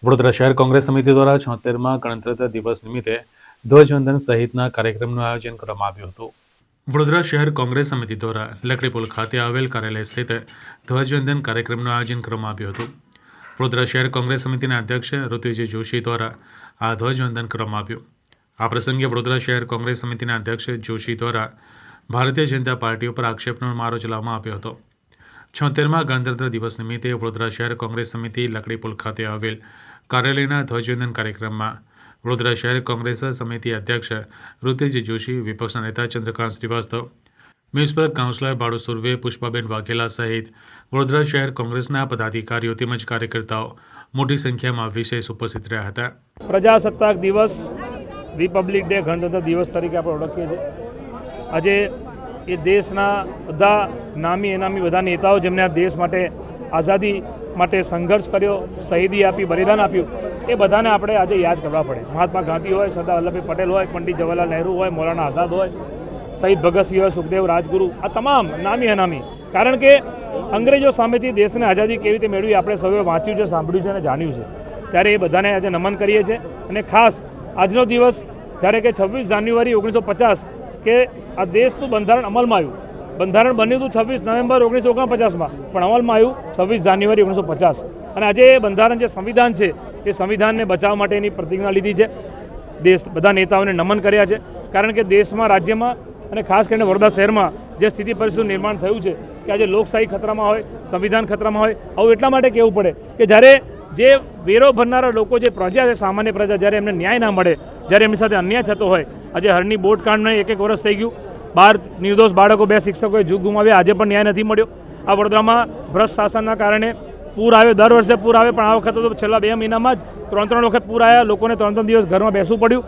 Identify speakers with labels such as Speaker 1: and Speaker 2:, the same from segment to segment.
Speaker 1: વડોદરા શહેર કોંગ્રેસ સમિતિ દ્વારા 76મા ગણતંત્ર દિવસ નિમિત્તે ધ્વજવંદન સહિતના કાર્યક્રમનું આયોજન કરવામાં આવ્યું હતું। વડોદરા શહેર કોંગ્રેસ સમિતિ દ્વારા લકડીપુલ ખાતે આવેલ કાર્યાલય સ્થિત ધ્વજવંદન કાર્યક્રમનું આયોજન કરવામાં આવ્યું હતું। વડોદરા શહેર કોંગ્રેસ સમિતિના અધ્યક્ષ ઋત્વિજી જોશી દ્વારા આ ધ્વજવંદન કરવામાં આવ્યું। આ પ્રસંગે વડોદરા શહેર કોંગ્રેસ સમિતિના અધ્યક્ષ જોશી દ્વારા ભારતીય જનતા પાર્ટી ઉપર આક્ષેપનો મારો ચલાવવામાં આવ્યો હતો। 76મા ગણતંત્ર દિવસ નિમિત્તે વડોદરા શહેર કોંગ્રેસ સમિતિ લકડીપુલ ખાતે આવેલ કાર્યાલયના ધ્વજવંદન કાર્યક્રમમાં વડોદરા શહેર કોંગ્રેસ સમિતિ અધ્યક્ષ ઋત્વિજી જોશી, વિપક્ષના નેતા ચંદ્રકાંત શ્રીવાસ્તવ, મ્યુનિસિપલ કાઉન્સિલર બાળુ સુર્વે, પુષ્પાબેન વાઘેલા સહિત વડોદરા શહેર કોંગ્રેસના પદાધિકારીઓ તેમજ કાર્યકર્તાઓ મોટી સંખ્યામાં વિશેષ ઉપસ્થિત રહ્યા હતા।
Speaker 2: પ્રજાસત્તાક દિવસ, રિપબ્લિક ડે, ગણતંત્ર દિવસ તરીકે આપણે ઓળખીએ છીએ। આજે એ દેશના બધા નામી એનામી બધા નેતાઓ જેમણે આ દેશ માટે આઝાદી માટે સંઘર્ષ કર્યો, શહીદી આપી, બલિદાન આપ્યું, એ બધાને આપણે આજે યાદ કરવા પડે। મહાત્મા ગાંધી હોય, સરદાર વલ્લભભાઈ પટેલ હોય, પંડિત જવાહરલાલ નહેરુ હોય, મૌલાના આઝાદ હોય, શહીદ ભગતસિંહ હોય, સુખદેવ રાજગુરુ, આ તમામ નામી અનામી, કારણ કે અંગ્રેજો સામેથી દેશને આઝાદી કેવી રીતે મેળવી આપણે સૌએ વાંચ્યું છે, સાંભળ્યું છે અને જાણ્યું છે। ત્યારે એ બધાને આજે નમન કરીએ છીએ। અને ખાસ આજનો દિવસ જ્યારે કે 26 જાન્યુઆરી 1950 કે આ દેશનું બંધારણ અમલમાં આવ્યું। બંધારણ બન્યું હતું 26 નવેમ્બર 1949માં, પણ અમલમાં આવ્યું 26 જાન્યુઆરી 1950। અને આજે એ બંધારણ જે સંવિધાન છે એ સંવિધાનને બચાવવા માટેની પ્રતિજ્ઞા લીધી છે। દેશ બધા નેતાઓને નમન કર્યા છે, કારણ કે દેશમાં, રાજ્યમાં અને ખાસ કરીને વડોદરા શહેરમાં જે સ્થિતિ પરિસ્થિતિનું નિર્માણ થયું છે કે આજે લોકશાહી ખતરામાં હોય, સંવિધાન ખતરામાં હોય, આવું એટલા માટે કહેવું પડે કે જ્યારે જે વેરો ભરનારા લોકો, જે પ્રજા છે, સામાન્ય પ્રજા, જ્યારે એમને ન્યાય ના મળે, જ્યારે એમની સાથે અન્યાય થતો હોય, આજે હરની બોટ કાંડને 1 વર્ષ થઈ ગયું, 12 નિર્દોષ બાળકો, 2 શિક્ષકોએ જીવ ગુમાવ્યા, આજે પણ ન્યાય નથી મળ્યો। આ વડોદરામાં ભ્રષ્ટ શાસનના કારણે પૂર આવ્યો, દર વર્ષે પૂર આવે, પણ આ વખતે તો છેલ્લા 2 મહિનામાં જ 3 વખત પૂર આવ્યા। લોકોને 3 દિવસ ઘરમાં બેસવું પડ્યું।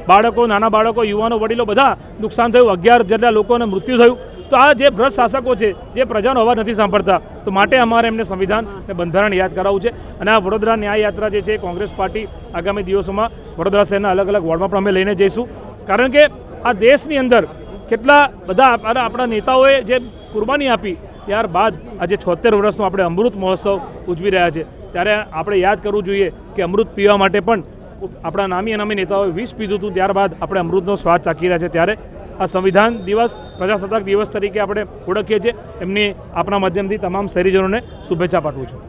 Speaker 2: બાળકો, નાના બાળકો, યુવાનો, વડીલો બધા નુકસાન થયું। 11 જેટલા લોકોને મૃત્યુ થયું। તો આ જે ભ્રષ્ટ શાસકો છે, જે પ્રજાનો અવાજ નથી સાંભળતા, તો માટે અમારે એમને સંવિધાન અને બંધારણ યાદ કરાવવું છે। અને આ વડોદરા ન્યાય યાત્રા જે છે, કોંગ્રેસ પાર્ટી આગામી દિવસોમાં વડોદરા શહેરના અલગ અલગ વોર્ડમાં પણ અમે લઈને જઈશું, કારણ કે આ દેશની અંદર કેટલા બધા આપણા નેતાઓએ જે કુરબાની આપી, ત્યારબાદ આજે 76 વર્ષનો આપણે અમૃત મહોત્સવ ઉજવી રહ્યા છે। ત્યારે આપણે યાદ કરવું જોઈએ કે અમૃત પીવા માટે પણ આપણા નામી અનામી નેતાઓએ વિષ પીધું હતું, ત્યારબાદ આપણે અમૃતનો સ્વાદ ચાખી રહ્યા છે। ત્યારે આ સંવિધાન દિવસ, પ્રજાસત્તાક દિવસ તરીકે આપણે ઓળખીએ છીએ। એમની આપણા માધ્યમથી તમામ શહેરીજનોને શુભેચ્છા પાઠવું છું।